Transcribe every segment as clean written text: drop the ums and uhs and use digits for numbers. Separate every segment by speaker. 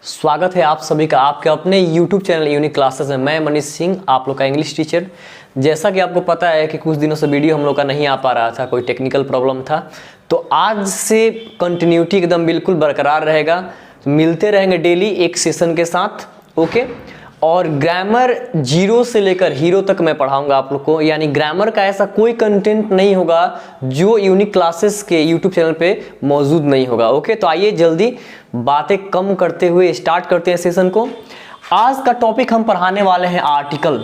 Speaker 1: स्वागत है आप सभी का आपके अपने YouTube चैनल यूनिक क्लासेस में। मैं मनीष सिंह, आप लोग का इंग्लिश टीचर। जैसा कि आपको पता है कि कुछ दिनों से वीडियो हम लोग का नहीं आ पा रहा था, कोई टेक्निकल प्रॉब्लम था, तो आज से कंटिन्यूटी एकदम बिल्कुल बरकरार रहेगा। मिलते रहेंगे डेली एक सेशन के साथ, ओके। और ग्रामर जीरो से लेकर हीरो तक मैं पढ़ाऊंगा आप लोग को, यानी ग्रामर का ऐसा कोई कंटेंट नहीं होगा जो यूनिक क्लासेस के यूट्यूब चैनल पे मौजूद नहीं होगा, ओके। तो आइए जल्दी बातें कम करते हुए स्टार्ट करते हैं सेशन को। आज का टॉपिक हम पढ़ाने वाले हैं article.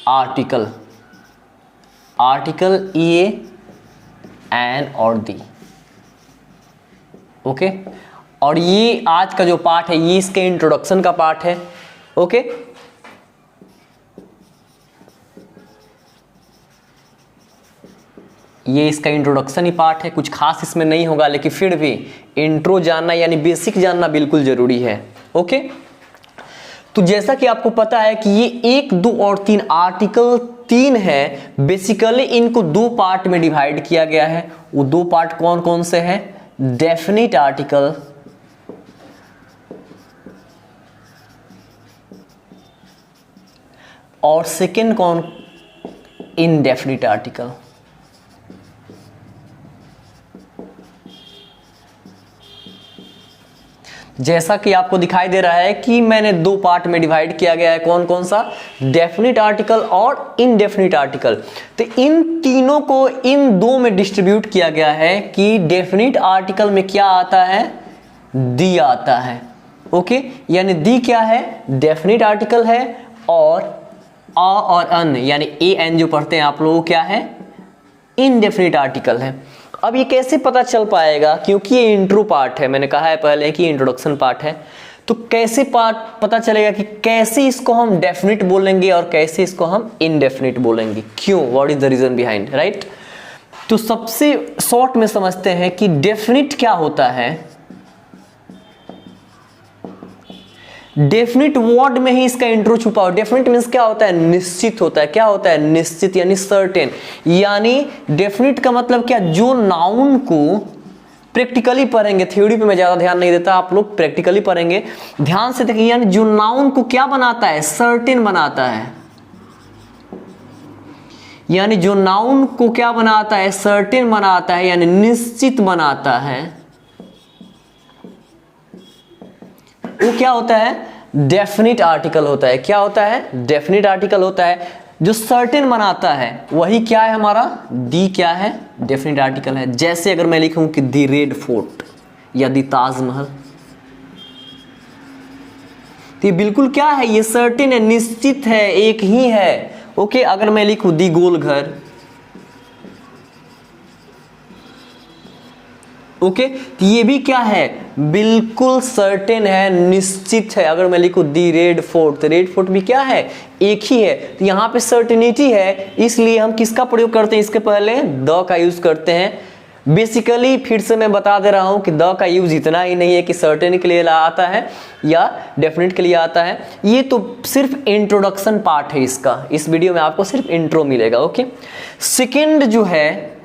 Speaker 1: Article article a, N और दी, ओके। और ये आज का जो पार्ट है ये इसके इंट्रोडक्शन का पार्ट है, ओके। ये इसका इंट्रोडक्शन ही पार्ट है, कुछ खास इसमें नहीं होगा, लेकिन फिर भी इंट्रो जानना यानी बेसिक जानना बिल्कुल जरूरी है, ओके। तो जैसा कि आपको पता है कि ये 1, 2 और 3 आर्टिकल 3 है। बेसिकली इनको दो पार्ट में डिवाइड किया गया है। वो दो पार्ट कौन कौन से हैं? डेफिनिट आर्टिकल और सेकेंड कौन? Indefinite article. जैसा कि आपको दिखाई दे रहा है कि मैंने दो पार्ट में डिवाइड किया गया है। कौन कौन सा? डेफिनिट आर्टिकल और इनडेफिनिट आर्टिकल। तो इन तीनों को इन दो में डिस्ट्रीब्यूट किया गया है कि डेफिनिट आर्टिकल में क्या आता है? दी आता है, ओके। यानी दी क्या है? डेफिनिट आर्टिकल है। और आ और अन यानी ए एन जो पढ़ते हैं आप लोग, क्या है? इनडेफिनिट आर्टिकल है। अब ये कैसे पता चल पाएगा? क्योंकि ये इंट्रो पार्ट है, मैंने कहा है पहले कि इंट्रोडक्शन पार्ट है। तो कैसे पता चलेगा कि कैसे इसको हम डेफिनिट बोलेंगे और कैसे इसको हम इनडेफिनिट बोलेंगे? क्यों? What is the reason behind, right? तो सबसे शॉर्ट में समझते हैं कि डेफिनिट क्या होता है। डेफिनिट वर्ड में ही इसका इंट्रो छुपा हो। डेफिनिट मींस क्या होता है? निश्चित होता है। क्या होता है? निश्चित यानी सर्टेन। यानी डेफिनिट का मतलब क्या? जो नाउन को प्रैक्टिकली पढ़ेंगे, थ्योरी पे मैं ज्यादा ध्यान नहीं देता, आप लोग प्रैक्टिकली पढ़ेंगे, ध्यान से देखिए। यानी जो नाउन को क्या बनाता है? सर्टेन बनाता है। यानी जो नाउन को क्या बनाता है? सर्टेन बनाता है, यानी निश्चित बनाता है। वो क्या होता है? डेफिनिट आर्टिकल होता है। क्या होता है? डेफिनिट आर्टिकल होता है। जो सर्टेन बनाता है वही क्या है हमारा? दी क्या है? डेफिनिट आर्टिकल है। जैसे अगर मैं लिखूं कि दी रेड फोर्ट या दी ताजमहल, तो ये बिल्कुल क्या है? ये सर्टेन है, निश्चित है, एक ही है, ओके। अगर मैं लिखूं दी गोल घर, ओके, तो ये भी क्या है? बिल्कुल सर्टेन है, निश्चित है। अगर मैं लिखूं दी रेड फोर्ट, तो रेड फोर्ट भी क्या है? एक ही है। तो यहां पे सर्टेनिटी है, इसलिए हम किसका प्रयोग करते हैं? इसके पहले द का यूज करते हैं। बेसिकली फिर से मैं बता दे रहा हूं कि द का यूज इतना ही नहीं है कि सर्टेन के लिए आता है या डेफिनेट के लिए आता है। ये तो सिर्फ इंट्रोडक्शन पार्ट है इसका। इस वीडियो में आपको सिर्फ इंट्रो मिलेगा, ओके। सेकेंड जो है,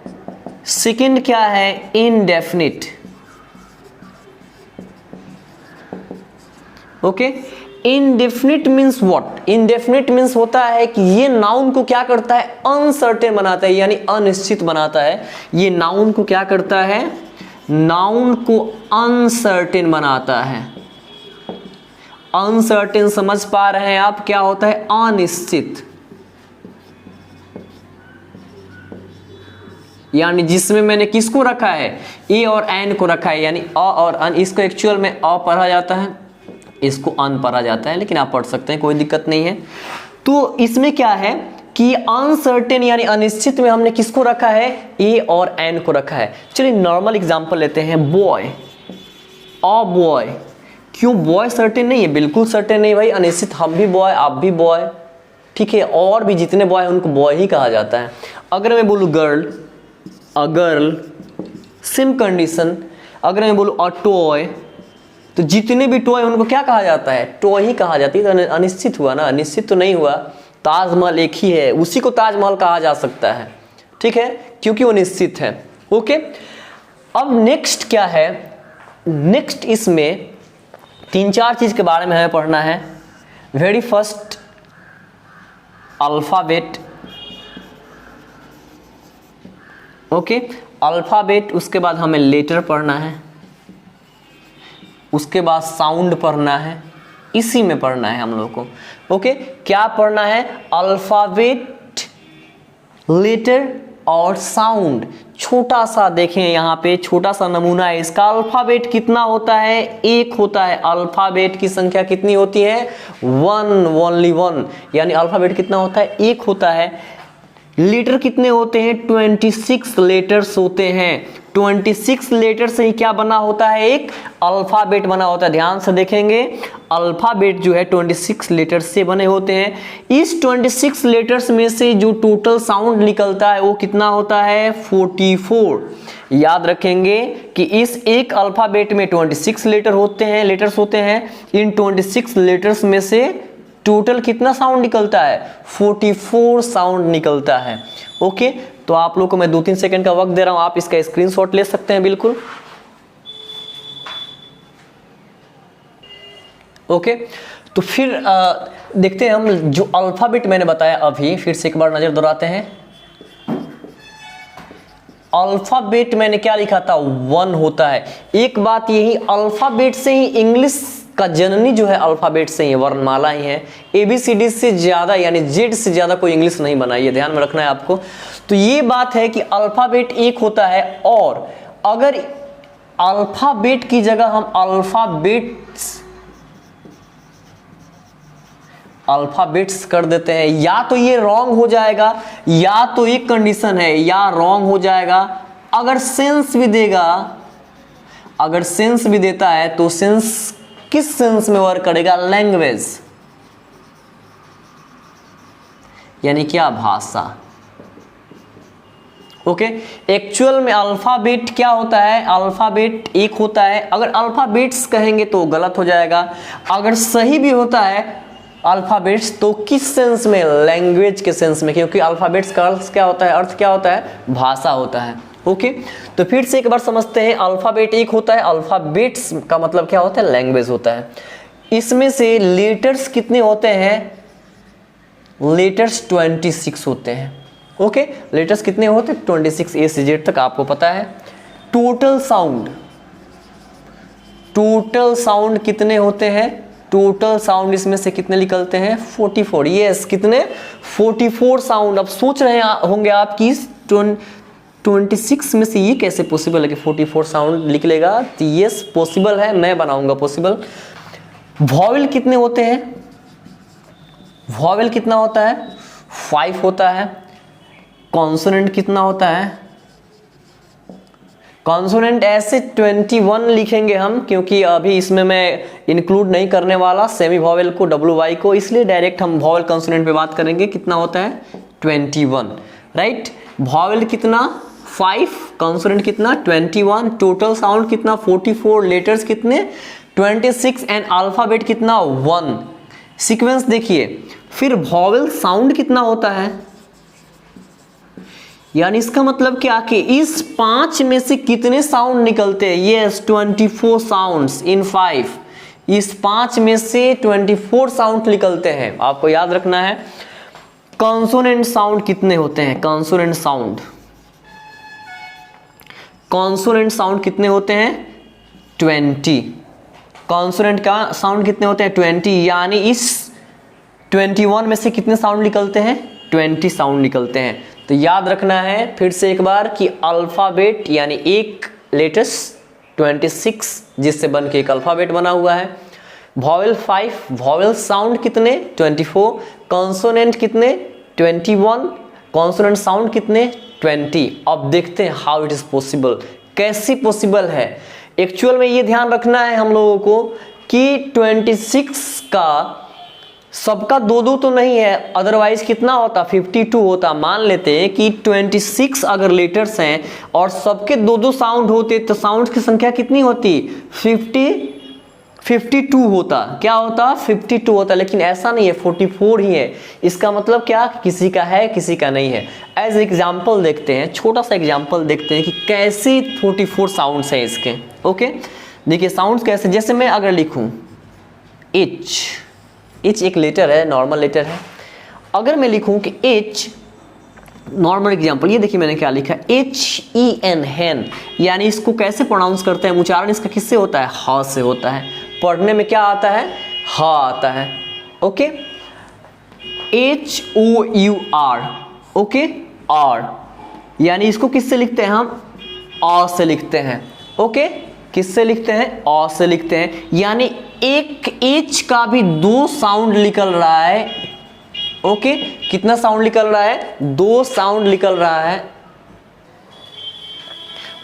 Speaker 1: सेकेंड क्या है? Indefinite, okay. Indefinite means what? Indefinite means होता है कि ये नाउन को क्या करता है? अनसर्टेन बनाता है, यानी अनिश्चित बनाता है। ये नाउन को क्या करता है? नाउन को अनसर्टेन बनाता है। अनसर्टेन समझ पा रहे हैं आप? क्या होता है? अनिश्चित। यानी जिसमें मैंने किसको रखा है? ए और एन को रखा है, यानी अ और अन। इसको एक्चुअल में अ पढ़ा जाता है, इसको अन पढ़ा जाता है, लेकिन आप पढ़ सकते हैं, कोई दिक्कत नहीं है। तो इसमें क्या है कि अनसर्टेन यानी अनिश्चित में हमने किसको रखा है? ए और एन को रखा है। चलिए नॉर्मल एग्जांपल लेते हैं। Boy, a boy. क्यों बॉय सर्टेन नहीं है? बिल्कुल सर्टेन नहीं भाई, अनिश्चित। हम भी बॉय, आप भी बॉय, ठीक है। और भी जितने बॉय हैं उनको बॉय ही कहा जाता है। अगर मैं बोलूं girl, a girl, same condition. अगर मैं बोलूं अ टॉय, तो जितने भी टॉय उनको क्या कहा जाता है? टॉय ही कहा जाती है। तो अनिश्चित हुआ ना, निश्चित तो नहीं हुआ। ताजमहल एक ही है, उसी को ताजमहल कहा जा सकता है, ठीक है, क्योंकि वो निश्चित है, ओके। अब नेक्स्ट क्या है? नेक्स्ट इसमें 3-4 चीज के बारे में हमें पढ़ना है। Very first alphabet, okay, alphabet, उसके बाद हमें लेटर पढ़ना है, उसके बाद साउंड पढ़ना है, इसी में पढ़ना है हम लोग को। ओके, क्या पढ़ना है? अल्फाबेट, लेटर और साउंड। छोटा सा देखें, यहाँ पे छोटा सा नमूना है इसका। अल्फाबेट कितना होता है? 1 होता है। अल्फाबेट की संख्या कितनी होती है? 1, ओनली 1, यानी अल्फाबेट कितना होता है? 1 होता है। लेटर कितने होते हैं? 26 लेटर्स होते हैं। 26 लेटर से ही क्या बना होता है? एक अल्फाबेट बना होता है। ध्यान से देखेंगे, अल्फाबेट जो है 26 लेटर्स से बने होते हैं। इस 26 लेटर्स में से जो टोटल साउंड निकलता है वो कितना होता है? 44। याद रखेंगे कि इस एक अल्फाबेट में 26 लेटर्स होते हैं। इन 26 लेटर्स में से टोटल कितना साउंड निकलता है? 44 साउंड निकलता है। ओके, तो आप लोग को मैं 2-3 सेकंड का वक्त दे रहा हूं, आप इसका स्क्रीनशॉट ले सकते हैं बिल्कुल। ओके, तो फिर देखते हैं हम जो अल्फाबेट मैंने बताया अभी, फिर से एक बार नजर दोहराते हैं। अल्फाबेट मैंने क्या लिखा था? 1 होता है। एक बात यही, अल्फाबेट से ही इंग्लिश का जननी जो है अल्फाबेट से ही, वर्णमाला ही है। ABCD से ज्यादा यानी Z से ज्यादा कोई इंग्लिश नहीं बना, ये ध्यान में रखना है आपको। तो ये बात है कि अल्फाबेट 1 होता है, और अगर अल्फाबेट की जगह हम अल्फाबेट्स कर देते हैं, या तो ये रॉन्ग हो जाएगा, या तो एक कंडीशन है, या रॉन्ग हो जाएगा। अगर सेंस भी देता है तो सेंस किस सेंस में वर्क करेगा? लैंग्वेज, यानी क्या? भाषा। ओके, एक्चुअल में अल्फाबेट क्या होता है? अल्फाबेट 1 होता है। अगर अल्फाबेट्स कहेंगे तो गलत हो जाएगा। अगर सही भी होता है अल्फाबेट्स तो किस सेंस में? लैंग्वेज के सेंस में, क्योंकि अल्फाबेट्स का अर्थ क्या होता है? भाषा होता है। ओके, तो फिर से एक बार समझते हैं। अल्फाबेट 1 होता है, अल्फाबेट्स का मतलब क्या होता है? लैंग्वेज होता है। इसमें से लेटर्स कितने होते हैं? लेटर्स 26 होते हैं। ओके, लेटर्स कितने होते हैं? 26, A से Z तक आपको पता है। टोटल साउंड कितने होते हैं? टोटल साउंड इसमें से कितने निकलते हैं? 44। यस, कितने? 44 साउंड। अब सोच रहे होंगे आप कि 26 में से ये कैसे पॉसिबल है कि 44 साउंड निकलेगा? तो यस, पॉसिबल है, मैं बनाऊंगा पॉसिबल। वॉवेल कितने होते हैं? वॉवेल कितना होता है? 5 होता है। कॉन्सोनेंट कितना होता है? कॉन्सोनेंट ऐसे 21 लिखेंगे हम, क्योंकि अभी इसमें मैं इंक्लूड नहीं करने वाला सेमी वॉवेल को, WY को, इसलिए डायरेक्ट हम वॉवेल कॉन्सोनेंट पे बात करेंगे। कितना होता है? 21, राइट। वॉवेल कितना? 5, कॉन्सोनेंट कितना? 21, टोटल साउंड कितना? 44, लेटर्स कितने? 26, एंड अल्फाबेट कितना? 1। सीक्वेंस देखिए, फिर वॉवेल साउंड कितना होता है? यानी इसका मतलब क्या कि इस 5 में से कितने साउंड निकलते हैं? यस, 24 साउंड्स इन 5। इस 5 में से 24 साउंड निकलते हैं। आपको याद रखना है। कॉन्सोनेंट साउंड कितने होते हैं? कॉन्सोनेंट साउंड कितने होते हैं? 20। कॉन्सोनेंट का साउंड कितने होते हैं? 20। यानी इस 21 में से कितने साउंड निकलते हैं? 20 साउंड निकलते हैं। तो याद रखना है फिर से एक बार कि अल्फाबेट यानी एक लेटर्स 26 जिससे बन के एक अल्फाबेट बना हुआ है। वॉवेल 5, वॉवेल साउंड कितने? 24, कॉन्सोनेंट कितने? 21, कॉन्सोनेंट साउंड कितने? 20। अब देखते हैं हाउ इट इज पॉसिबल, कैसे पॉसिबल है। एक्चुअल में ये ध्यान रखना है हम लोगों को कि 26 का सबका 2-2 तो नहीं है, अदरवाइज कितना होता? 52 होता। मान लेते हैं कि 26 अगर लेटर्स हैं और सबके 2-2 साउंड होते तो साउंड की संख्या कितनी होती? 52 होता। क्या होता? 52 होता। लेकिन ऐसा नहीं है, 44 ही है। इसका मतलब क्या? किसी का है, किसी का नहीं है। एज एग्जाम्पल देखते हैं, छोटा सा एग्जाम्पल देखते हैं कि कैसे 44 साउंड्स हैं इसके। ओके, देखिए साउंड्स कैसे, जैसे मैं अगर लिखूं एच, एच एक लेटर है, नॉर्मल लेटर है। अगर मैं लिखूं कि एच, नॉर्मल एग्जांपल, ये देखिए मैंने क्या लिखा, HEN हैन, यानी इसको कैसे प्रोनाउंस करते हैं, उच्चारण इसका किससे होता है, हा से होता है। पढ़ने में क्या आता है, हा आता है। ओके, HOUR, ओके, आर, यानी इसको किससे लिखते हैं हम, आ से लिखते हैं। ओके, किससे लिखते हैं, आ से लिखते हैं, यानी एक एच का भी दो साउंड निकल रहा है। ओके, कितना साउंड निकल रहा है, दो साउंड निकल रहा है।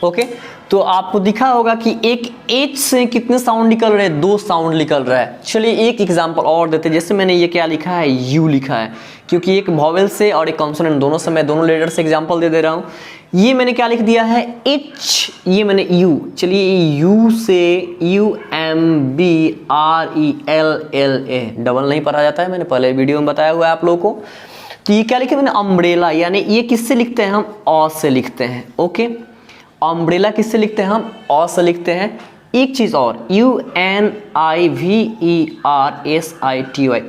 Speaker 1: ओके, तो आपको दिखा होगा कि एक एच से कितने साउंड निकल रहे हैं, दो साउंड निकल रहा है। चलिए एक एग्जांपल और देते हैं, जैसे मैंने ये क्या लिखा है, यू लिखा है, क्योंकि एक वॉवेल से और एक कॉन्सोनेंट दोनों से मैं दोनों लेटर से एग्जांपल दे रहा हूं। ये मैंने क्या लिख दिया है, एच, ये मैंने यू, चलिए यू से UMBRELLA, डबल नहीं पढ़ा जाता है, मैंने पहले वीडियो में बताया हुआ है आप लोगों को। तो ये क्या लिखे मैंने, अम्ब्रेला, यानी ये किससे लिखते हैं हम, आ से लिखते हैं। ओके, अम्ब्रेला किससे लिखते हैं हम, आ से लिखते हैं। एक चीज और, UNIVERSITY,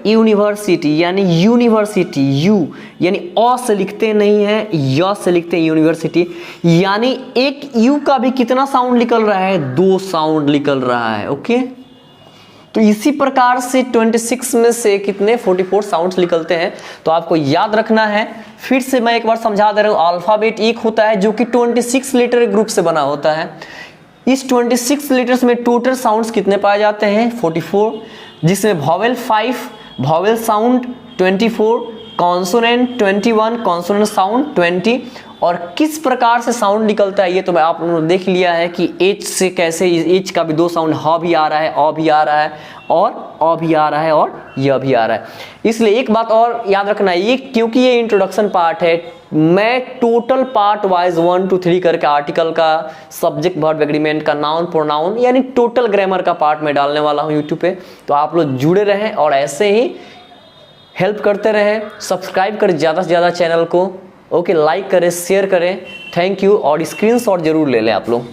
Speaker 1: यूनिवर्सिटी, यानी यूनिवर्सिटी, यू यानी अ से लिखते नहीं है, य से लिखते हैं यूनिवर्सिटी, यानी एक यू का भी कितना साउंड निकल रहा है, दो साउंड निकल रहा है। ओके, तो इसी प्रकार से 26 में से कितने 44 साउंड्स निकलते हैं। तो आपको याद रखना है, फिर से मैं एक बार समझा दे रहा हूं, अल्फाबेट एक होता है जो कि 26 लेटर ग्रुप से बना होता है। इस 26 लेटर्स में टोटल साउंड्स कितने पाए जाते हैं, 44, जिसमें vowel 5, vowel sound 24, consonant 21, consonant sound 20। और किस प्रकार से साउंड निकलता है ये तो आप लोगों ने देख लिया है कि एच से कैसे, एच का भी दो साउंड, ह भी आ रहा है, अ भी आ रहा है, और अ भी आ रहा है, और य भी आ रहा है। इसलिए एक बात और याद रखना, ये क्योंकि ये इंट्रोडक्शन पार्ट है, मैं टोटल पार्ट वाइज 1 to 3 करके आर्टिकल का, सब्जेक्ट वर्ब एग्रीमेंट का, नाउन प्रोनाउन, यानी टोटल ग्रामर का पार्ट में डालने वाला हूँ यूट्यूब पे। तो आप लोग जुड़े रहें और ऐसे ही हेल्प करते रहें, सब्सक्राइब करें ज़्यादा से ज़्यादा चैनल को। ओके, लाइक करें, शेयर करें। थैंक यू, और स्क्रीनशॉट जरूर ले लें आप लोग।